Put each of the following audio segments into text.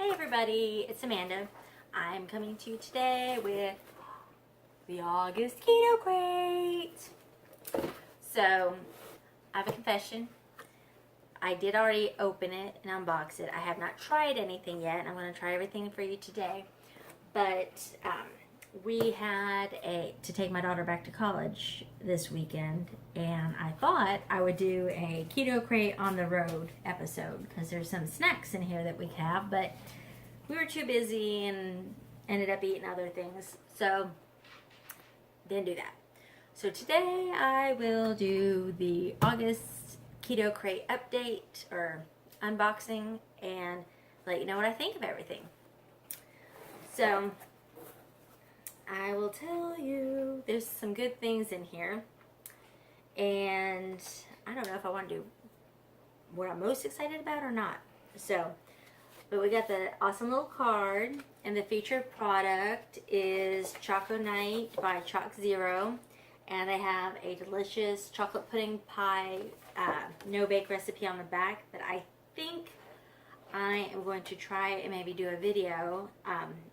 Hey everybody, it's Amanda. I'm coming to you today with the August Keto Krate. So, I have a confession. I did already open it and unbox it. I have not tried anything yet. I'm going to try everything for you today. But we had to take my daughter back to college this weekend, and I thought I would do a Keto Krate on the road episode because there's some snacks in here that we could have, but we were too busy and ended up eating other things, so didn't do that. So today I will do the August Keto Krate update or unboxing and let you know what I think of everything. So I will tell you there's some good things in here, and I don't know if I want to do what I'm most excited about or not. So, but we got the awesome little card, and the featured product is Choco Night by Choc Zero, and they have a delicious chocolate pudding pie no bake recipe on the back that I think I am going to try and maybe do a video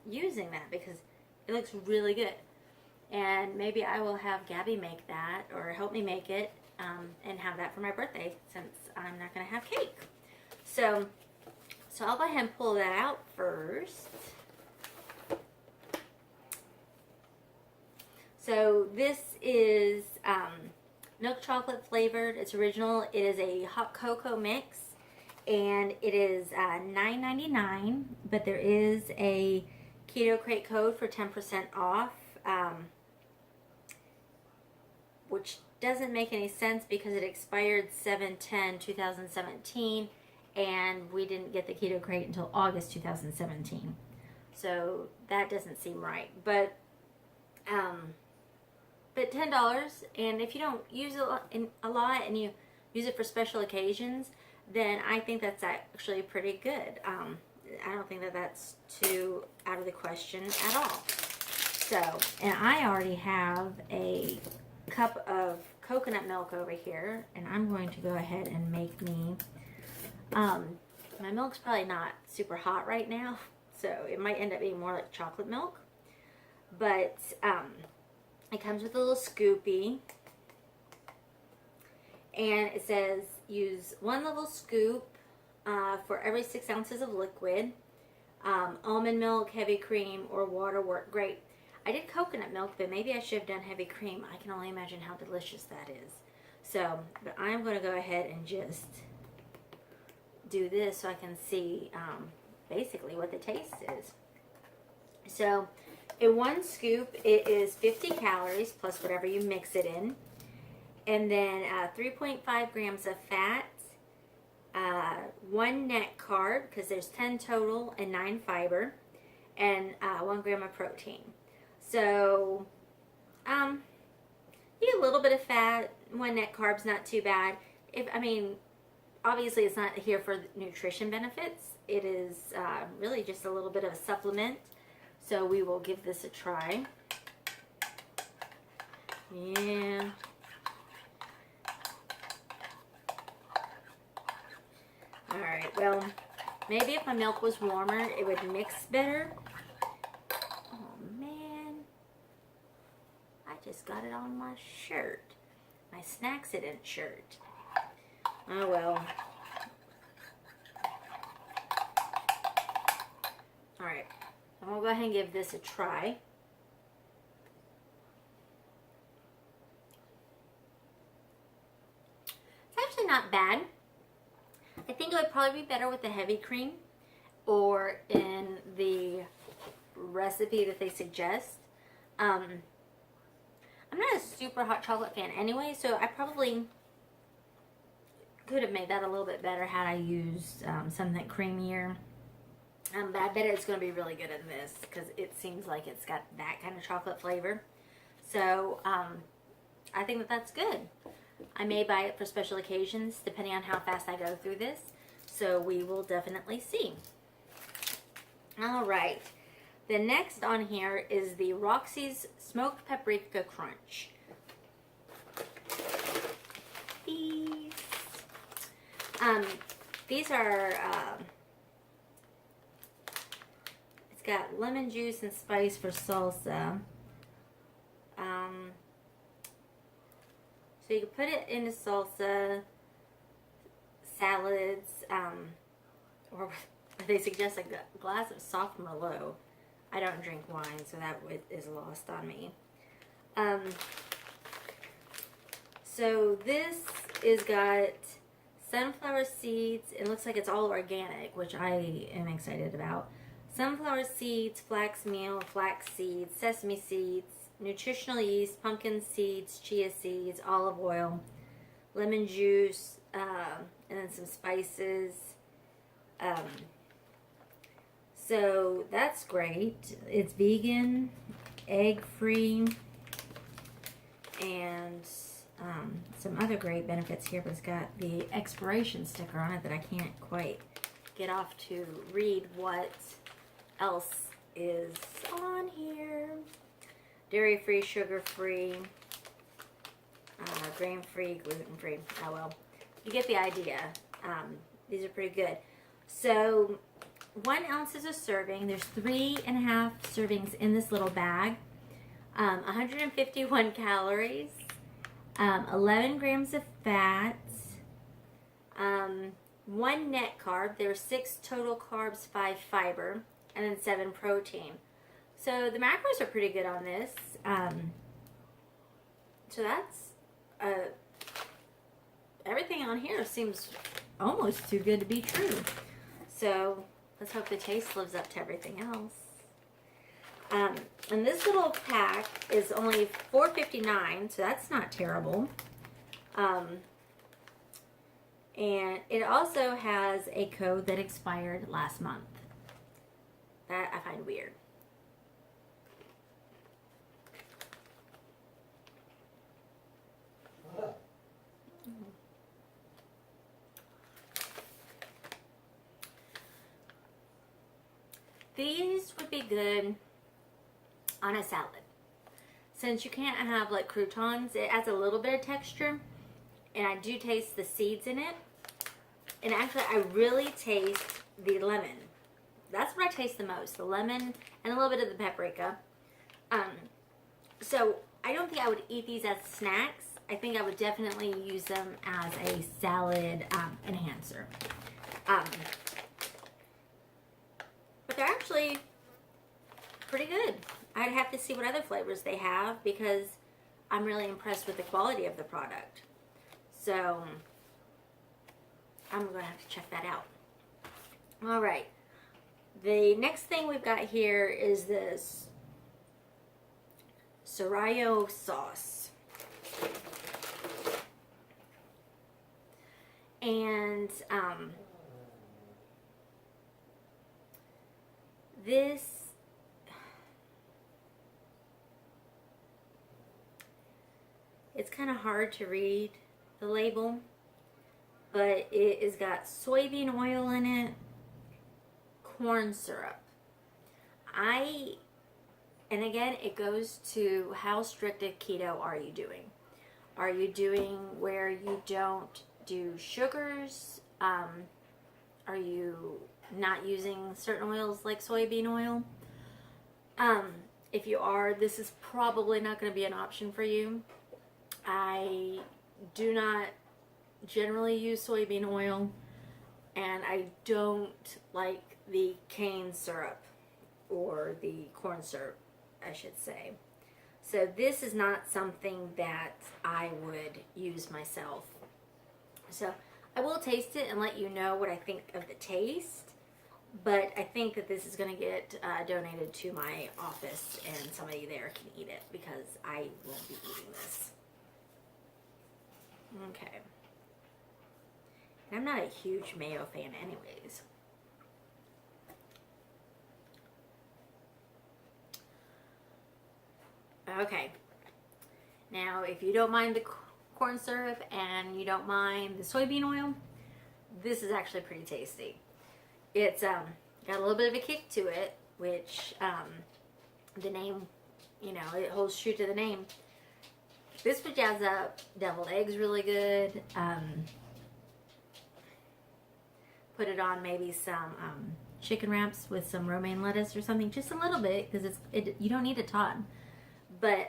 using that because it looks really good. And maybe I will have Gabby make that or help me make it and have that for my birthday since I'm not going to have cake. So I'll go ahead and pull that out first. So this is milk chocolate flavored. It's original. It is a hot cocoa mix, and it is $9.99, but there is a Keto Krate code for 10% off, which doesn't make any sense because it expired 7/10/2017, and we didn't get the Keto Krate until August 2017. So that doesn't seem right. But $10, and if you don't use it a lot and you use it for special occasions, then I think that's actually pretty good. I don't think that that's too out of the question at all. So, and I already have a cup of coconut milk over here, and I'm going to go ahead and make me, my milk's probably not super hot right now, so it might end up being more like chocolate milk, but it comes with a little scoopy, and it says use 1 little scoop for every 6 ounces of liquid. Almond milk, heavy cream, or water work great. I did coconut milk, but maybe I should have done heavy cream. I can only imagine how delicious that is. So, but I'm going to go ahead and just do this so I can see basically what the taste is. So, in 1 scoop, it is 50 calories plus whatever you mix it in. And then 3.5 grams of fat. 1 net carb, because there's 10 total and 9 fiber, and 1 gram of protein. So, you get a little bit of fat. 1 net carb's not too bad. Obviously it's not here for nutrition benefits. It is really just a little bit of a supplement. So we will give this a try. Yeah. Alright, well, maybe if my milk was warmer, it would mix better. Oh, man. I just got it on my shirt. My Snacksident shirt. Oh, well. Alright, I'm going to go ahead and give this a try. It's actually not bad. I think it would probably be better with the heavy cream or in the recipe that they suggest. I'm not a super hot chocolate fan anyway, so I probably could have made that a little bit better had I used something creamier. But I bet it's going to be really good in this because it seems like it's got that kind of chocolate flavor. So I think that that's good. I may buy it for special occasions depending on how fast I go through this. So we will definitely see. Alright. The next on here is the Roxy's Smoked Paprika Crunch. These are got lemon juice and spice for salsa. So you can put it into salsa, salads, or they suggest a glass of soft Merlot. I don't drink wine, so that is lost on me. So this is got sunflower seeds. It looks like it's all organic, which I am excited about. Sunflower seeds, flax meal, flax seeds, sesame seeds, nutritional yeast, pumpkin seeds, chia seeds, olive oil, lemon juice, and then some spices. So that's great. It's vegan, egg-free, and some other great benefits here, but it's got the expiration sticker on it that I can't quite get off to read what else is on here. Dairy-free, sugar-free, grain-free, gluten-free. Oh well, you get the idea. These are pretty good. So 1 ounce is a serving. There's 3.5 servings in this little bag. 151 calories. 11 grams of fat. 1 net carb. There are 6 total carbs, 5 fiber, and then 7 protein. So the macros are pretty good on this. So that's everything on here seems almost too good to be true. So let's hope the taste lives up to everything else. And this little pack is only $4.59, so that's not terrible. And it also has a code that expired last month. That I find weird. These would be good on a salad. Since you can't have like croutons, it adds a little bit of texture. And I do taste the seeds in it. And actually, I really taste the lemon. That's what I taste the most. The lemon and a little bit of the paprika. So I don't think I would eat these as snacks. I think I would definitely use them as a salad enhancer. But they're actually pretty good. I'd have to see what other flavors they have because I'm really impressed with the quality of the product. So I'm going to have to check that out. All right. The next thing we've got here is this Sariah Sauce. And this it's kind of hard to read the label, but it has got soybean oil in it, corn syrup. And again, it goes to how strict a keto are you doing? Are you doing where you don't do sugars? Are you not using certain oils like soybean oil? If you are, this is probably not going to be an option for you. I do not generally use soybean oil, and I don't like the cane syrup, or the corn syrup, I should say. So this is not something that I would use myself. So I will taste it and let you know what I think of the taste, but I think that this is going to get donated to my office and somebody there can eat it because I won't be eating this. Okay. And I'm not a huge mayo fan anyways. Okay. Now, if you don't mind the corn syrup and you don't mind the soybean oil, this is actually pretty tasty. It's got a little bit of a kick to it, which the name, you know, it holds true to the name. This would jazz up deviled eggs really good. Put it on maybe some chicken wraps with some romaine lettuce or something, just a little bit, because you don't need a ton. But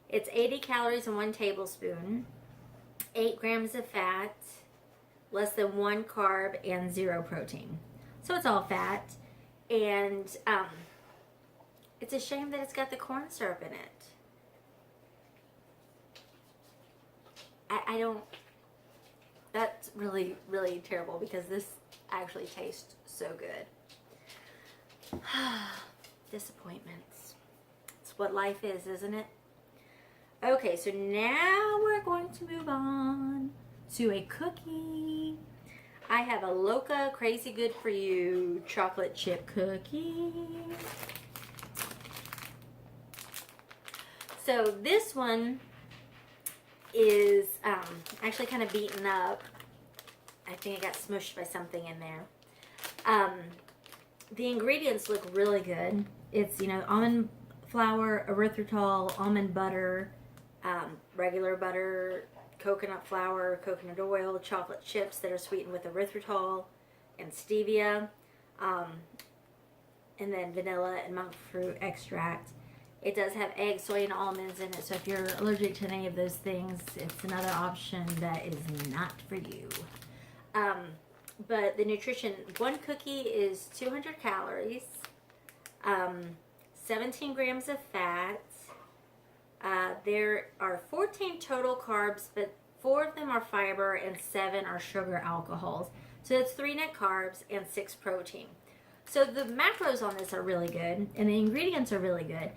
it's 80 calories and 1 tablespoon, 8 grams of fat, less than 1 carb, and 0 protein. So it's all fat, and it's a shame that it's got the corn syrup in it. I don't, that's really, really terrible, because this actually tastes so good. Disappointments. It's what life is, isn't it? Okay, so now we're going to move on to a cookie. I have a Loca Crazy Good For You chocolate chip cookie. So this one is actually kind of beaten up. I think it got smushed by something in there. The ingredients look really good. It's, you know, almond flour, erythritol, almond butter, regular butter, coconut flour, coconut oil, chocolate chips that are sweetened with erythritol and stevia, and then vanilla and monk fruit extract. It does have egg, soy, and almonds in it, so if you're allergic to any of those things, it's another option that is not for you. But the nutrition, 1 cookie is 200 calories, 17 grams of fat. There are 14 total carbs, but 4 of them are fiber and 7 are sugar alcohols. So it's 3 net carbs and 6 protein. So the macros on this are really good, and the ingredients are really good.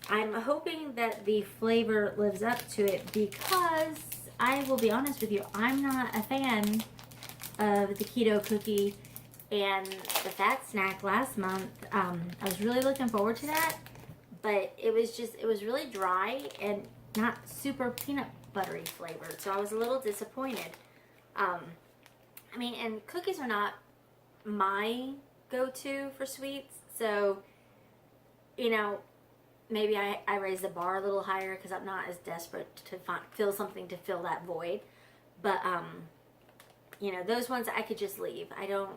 I'm hoping that the flavor lives up to it, because I will be honest with you, I'm not a fan of the keto cookie and the fat snack last month. I was really looking forward to that, but it was really dry and not super peanut buttery flavored, so I was a little disappointed. I mean, and cookies are not my go-to for sweets, so, you know, maybe I raise the bar a little higher because I'm not as desperate to feel something to fill that void. But, you know, those ones I could just leave. I don't,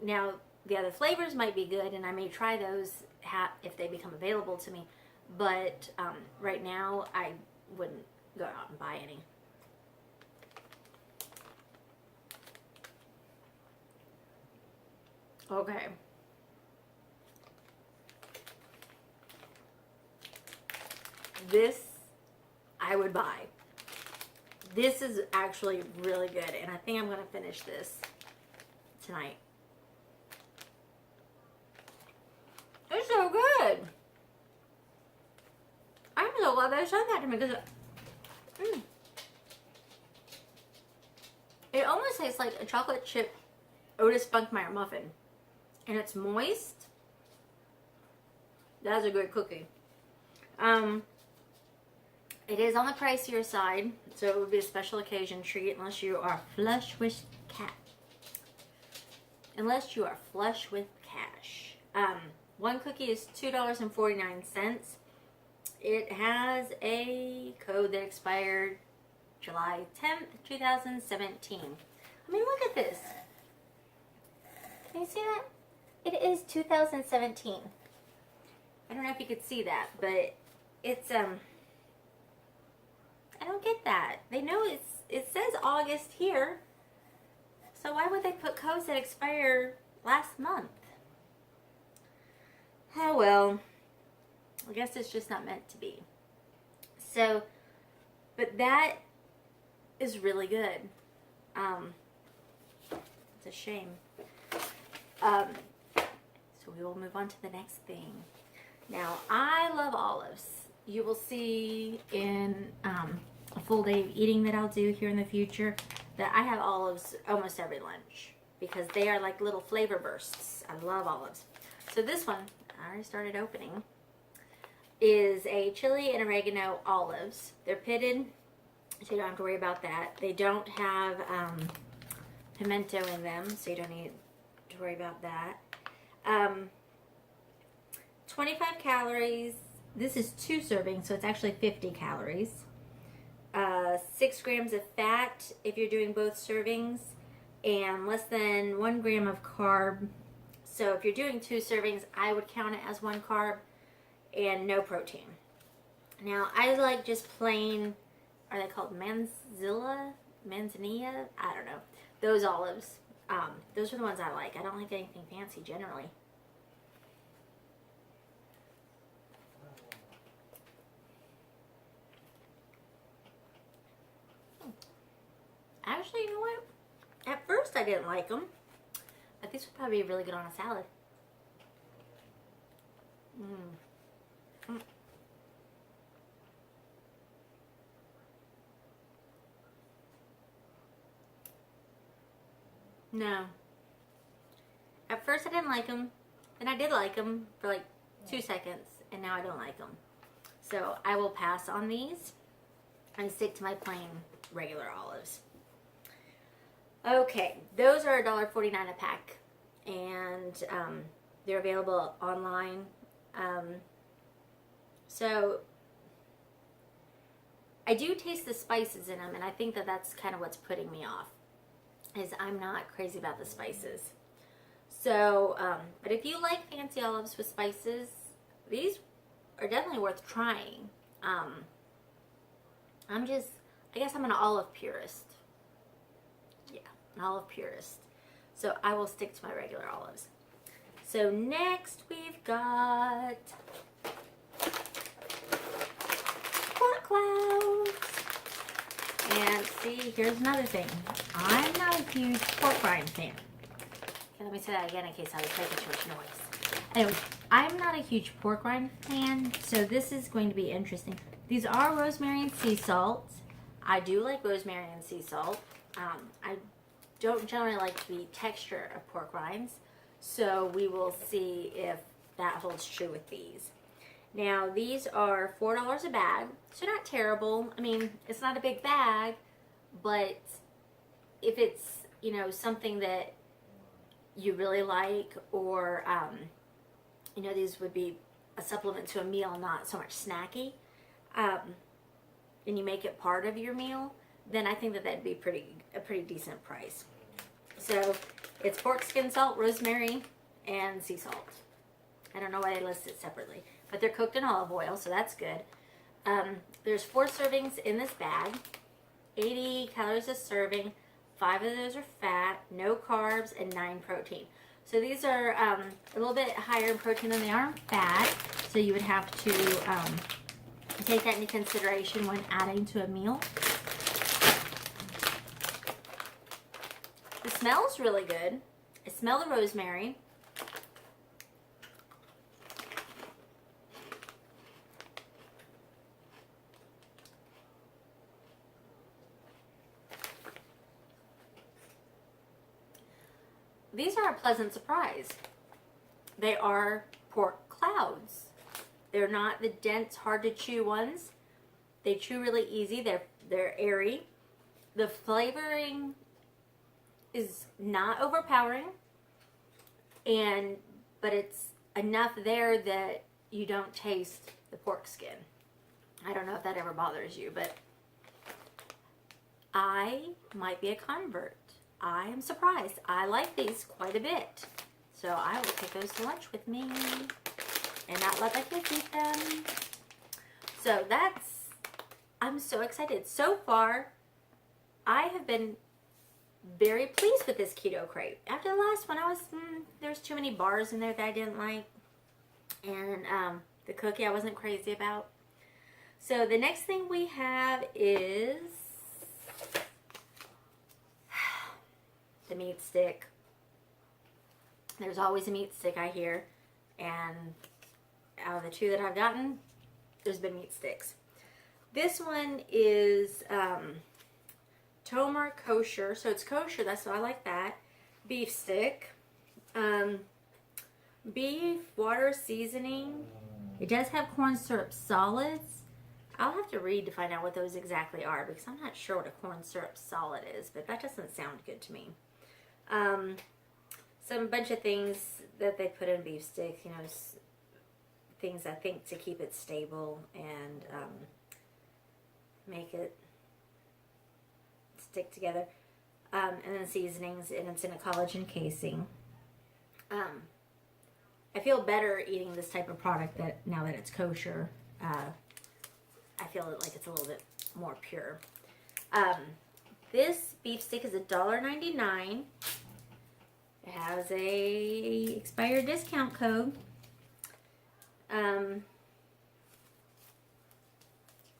now the other flavors might be good, and I may try those if they become available to me. But right now I wouldn't go out and buy any. Okay. This I would buy. This is actually really good, and I think I'm going to finish this tonight. It's so good. I'm so glad they sent that to me, because it almost tastes like a chocolate chip Otis Spunkmeyer muffin, and it's moist. That's a good cookie. It is on the pricier side, so it would be a special occasion treat unless you are flush with cash. Unless you are flush with cash. 1 cookie is $2.49. It has a code that expired July 10th, 2017. I mean, look at this. Can you see that? It is 2017. I don't know if you could see that, but it's, I don't get that. They know it says August here, so why would they put codes that expire last month? Oh well, I guess it's just not meant to be. So, but that is really good. It's a shame. So we will move on to the next thing. Now, I love olives. You will see in a full day of eating that I'll do here in the future that I have olives almost every lunch, because they are like little flavor bursts. I love olives. So this one, I already started opening, is a chili and oregano olives. They're pitted, so you don't have to worry about that. They don't have pimento in them, so you don't need to worry about that. 25 calories. This is 2 servings, so it's actually 50 calories. 6 grams of fat if you're doing both servings. and less than 1 gram of carb. So if you're doing 2 servings, I would count it as 1 carb, and no protein. Now, I like just plain, are they called manzanilla? I don't know. Those olives. Those are the ones I like. I don't like anything fancy generally. Actually, you know what? At first I didn't like them, but these would probably be really good on a salad. No. At first I didn't like them, then I did like them for like 2 seconds, and now I don't like them. So I will pass on these and stick to my plain regular olives. Okay, those are $1.49 a pack, and they're available online. So I do taste the spices in them, and I think that that's kind of what's putting me off, is I'm not crazy about the spices. So, but if you like fancy olives with spices, these are definitely worth trying. I guess I'm an olive purist. Yeah, an olive purist. So I will stick to my regular olives. So next we've got pork clouds. And see, here's another thing. I'm not a huge pork rind fan. Okay, let me say that again in case I was making too much noise. Anyway, I'm not a huge pork rind fan, so this is going to be interesting. These are rosemary and sea salt. I do like rosemary and sea salt. I don't generally like the texture of pork rinds, so we will see if that holds true with these. Now, these are $4 a bag, so not terrible. I mean, it's not a big bag, but if it's, you know, something that you really like, or, you know, these would be a supplement to a meal, not so much snacky, and you make it part of your meal, then I think that that'd be a pretty decent price. So it's pork skin salt, rosemary, and sea salt. I don't know why they list it separately, but they're cooked in olive oil, so that's good. There's 4 servings in this bag, 80 calories a serving. 5 of those are fat, no carbs, and 9 protein. So these are a little bit higher in protein than they are in fat, so you would have to take that into consideration when adding to a meal. The smell's really good. I smell the rosemary. These are a pleasant surprise. They are pork clouds. They're not the dense, hard to chew ones. They chew really easy. They're airy. The flavoring is not overpowering, but it's enough there that you don't taste the pork skin. I don't know if that ever bothers you, but I might be a convert. I am surprised. I like these quite a bit. So I will take those to lunch with me and not let my kids eat them. So I'm so excited. So far, I have been very pleased with this Keto Krate. After the last one, there's too many bars in there that I didn't like. And the cookie I wasn't crazy about. So the next thing we have is the meat stick. There's always a meat stick, I hear, and out of the 2 that I've gotten, there's been meat sticks. This one is Tomer kosher, so it's kosher, that's why I like that. Beef stick, beef, water, seasoning. It does have corn syrup solids. I'll have to read to find out what those exactly are, because I'm not sure what a corn syrup solid is, but that doesn't sound good to me. Some bunch of things that they put in beef sticks, you know, things I think to keep it stable and make it stick together. and then seasonings, and it's in a collagen casing. I feel better eating this type of product now that it's kosher. I feel like it's a little bit more pure. This beef stick is $1.99. It has a expired discount code.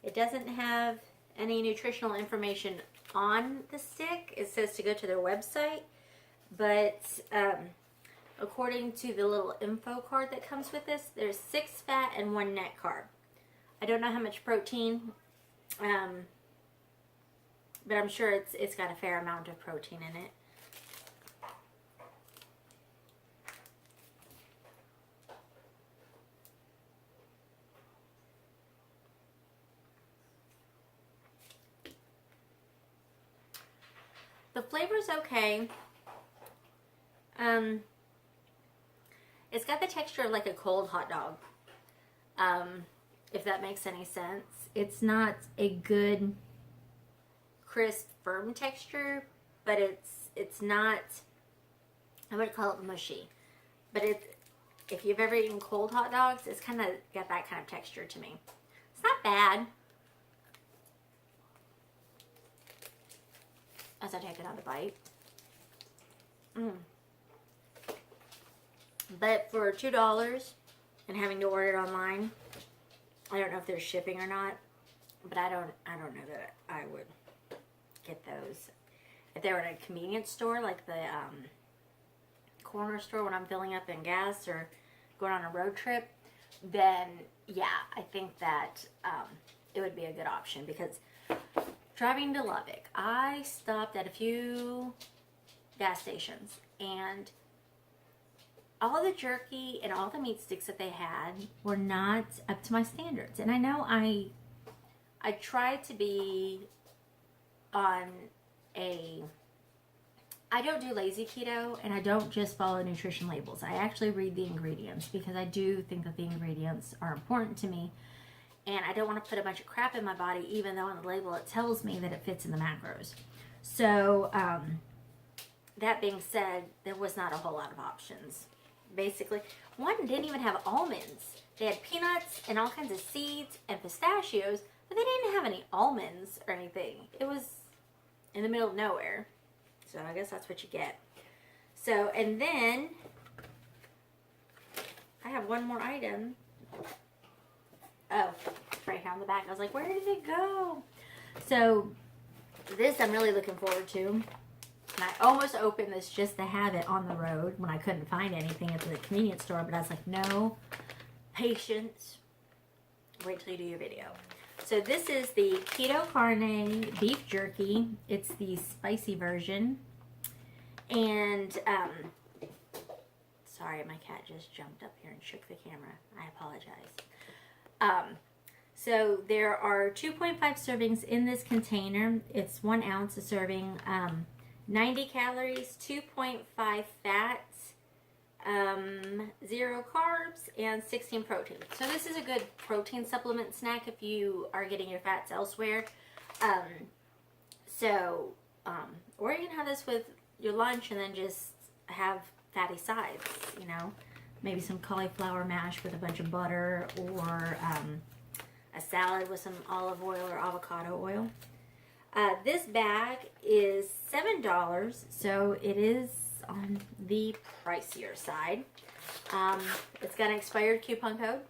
It doesn't have any nutritional information on the stick. It says to go to their website, but according to the little info card that comes with this, there's 6 fat and 1 net carb. I don't know how much protein, but I'm sure it's got a fair amount of protein in it. The flavor's okay. It's got the texture of like a cold hot dog. If that makes any sense. It's not a good, crisp, firm texture, but it's not, I would call it mushy. But if you've ever eaten cold hot dogs, it's kind of got that kind of texture to me. It's not bad. As I take another bite. But for $2 and having to order it online, I don't know if there's shipping or not, but I don't know that I would get those. If they were at a convenience store, like the corner store when I'm filling up in gas or going on a road trip, then yeah, I think that it would be a good option, because driving to Lubbock, I stopped at a few gas stations, and all the jerky and all the meat sticks that they had were not up to my standards. And I know I tried to be on I don't do lazy keto, and I don't just follow nutrition labels. I actually read the ingredients, because I do think that the ingredients are important to me. And I don't want to put a bunch of crap in my body, even though on the label it tells me that it fits in the macros. So, that being said, there was not a whole lot of options. Basically, one didn't even have almonds. They had peanuts and all kinds of seeds and pistachios, but they didn't have any almonds or anything. It was in the middle of nowhere. So I guess that's what you get. So, and then I have one more item. Oh, right here on the back. I was like, where did it go? So this I'm really looking forward to. And I almost opened this just to have it on the road when I couldn't find anything at the convenience store. But I was like, no, patience. Wait till you do your video. So this is the Keto Krate beef jerky. It's the spicy version. And, sorry, my cat just jumped up here and shook the camera. I apologize. So there are 2.5 servings in this container. It's 1 ounce a serving. 90 calories, 2.5 fats, 0 carbs, and 16 protein. So this is a good protein supplement snack if you are getting your fats elsewhere. Or you can have this with your lunch and then just have fatty sides, you know. Maybe some cauliflower mash with a bunch of butter, or a salad with some olive oil or avocado oil. This bag is $7, so it is on the pricier side. It's got an expired coupon code.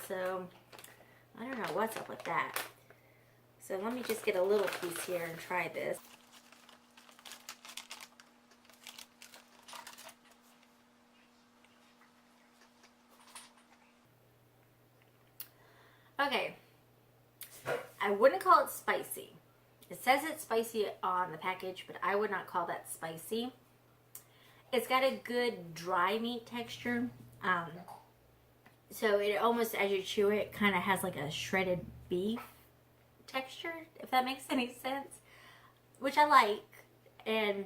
So I don't know what's up with that. So let me just get a little piece here and try this. Okay, I wouldn't call it spicy. It says it's spicy on the package, but I would not call that spicy. It's got a good dry meat texture. So it almost, as you chew it, kind of has like a shredded beef texture, if that makes any sense, which I like. And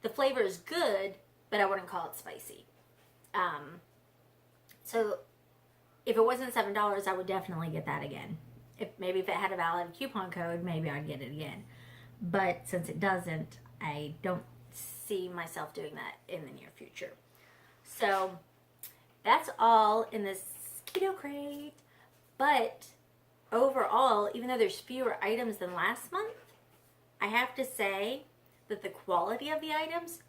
the flavor is good, but I wouldn't call it spicy. So if it wasn't $7, I would definitely get that again. Maybe if it had a valid coupon code, maybe I'd get it again. but since it doesn't, I don't see myself doing that in the near future. So that's all in this Keto Krate. But overall, even though there's fewer items than last month, I have to say that the quality of the items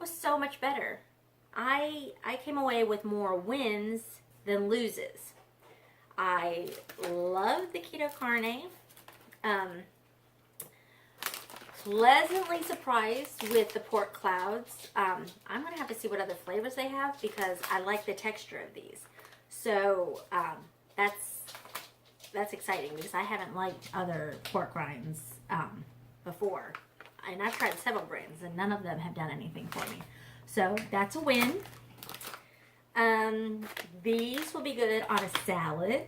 was so much better. I came away with more wins than loses. I love the Keto Krate. Pleasantly surprised with the pork clouds. I'm going to have to see what other flavors they have because I like the texture of these. So that's exciting because I haven't liked other pork rinds before. And I've tried several brands and none of them have done anything for me. So that's a win. These will be good on a salad.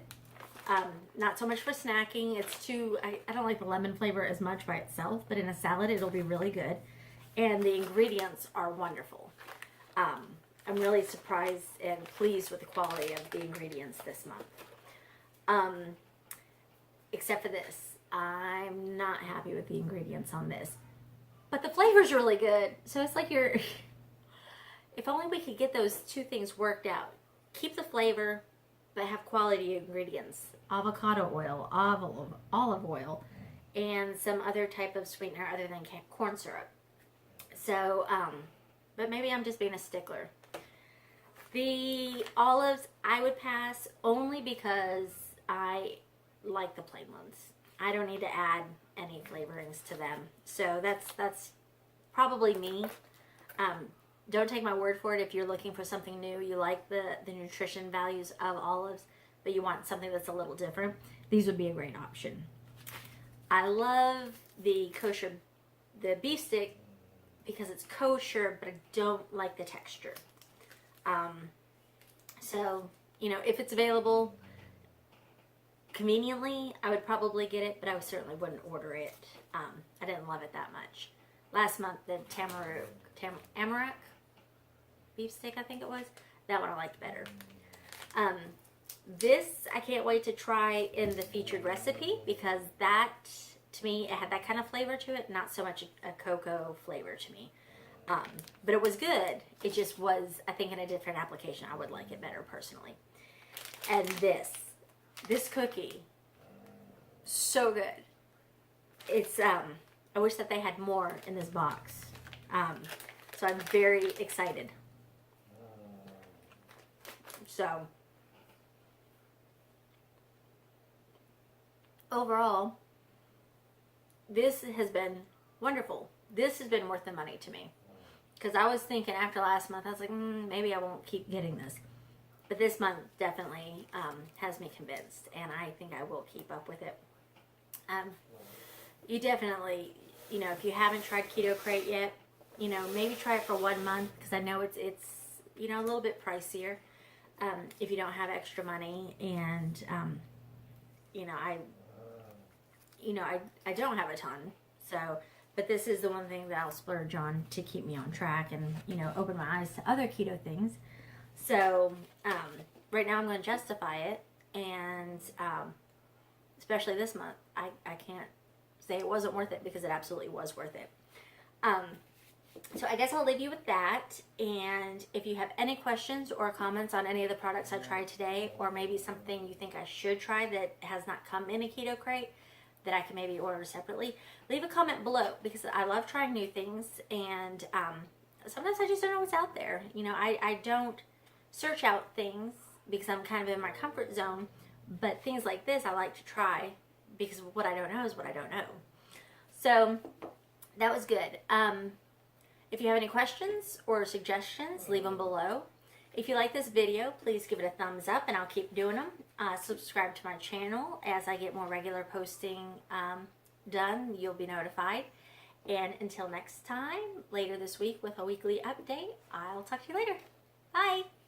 Not so much for snacking. It's too, I don't like the lemon flavor as much by itself, but in a salad it'll be really good. And the ingredients are wonderful. I'm really surprised and pleased with the quality of the ingredients this month. Except for this. I'm not happy with the ingredients on this. But the flavor's really good. So it's like you're, if only we could get those two things worked out. Keep the flavor, but have quality ingredients. Avocado oil, olive oil, and some other type of sweetener other than corn syrup. So, but maybe I'm just being a stickler. The olives I would pass only because I like the plain ones. I don't need to add any flavorings to them. So that's probably me. Don't take my word for it. If you're looking for something new, you like the nutrition values of olives, but you want something that's a little different, these would be a great option. I love the kosher, the beef stick, because it's kosher, but I don't like the texture. So, you know, if it's available conveniently, I would probably get it, but I certainly wouldn't order it. I didn't love it that much. Last month, the tamarack beef stick, I think it was, that one I liked better. This, I can't wait to try in the featured recipe because that, to me, it had that kind of flavor to it, not so much a cocoa flavor to me. But it was good. It just was, I think, in a different application. I would like it better personally. And this cookie, so good. It's, I wish that they had more in this box. So I'm very excited. So, overall, this has been wonderful. This has been worth the money to me. Because I was thinking after last month, I was like, maybe I won't keep getting this. But this month definitely has me convinced. And I think I will keep up with it. You definitely, you know, if you haven't tried Keto Krate yet, you know, maybe try it for 1 month. Because I know it's you know, a little bit pricier. If you don't have extra money. And, you know, I don't have a ton. So, but this is the one thing that I'll splurge on to keep me on track and, you know, open my eyes to other keto things. So, right now I'm going to justify it. And, especially this month, I can't say it wasn't worth it because it absolutely was worth it. So I guess I'll leave you with that. And if you have any questions or comments on any of the products I tried today, or maybe something you think I should try that has not come in a Keto Krate that I can maybe order separately, leave a comment below because I love trying new things. And sometimes I just don't know what's out there. You know, I don't search out things because I'm kind of in my comfort zone. But things like this I like to try because what I don't know is what I don't know. So that was good. If you have any questions or suggestions, leave them below. If you like this video, please give it a thumbs up and I'll keep doing them. Subscribe to my channel. As I get more regular posting done, you'll be notified. And until next time, later this week with a weekly update, I'll talk to you later. Bye!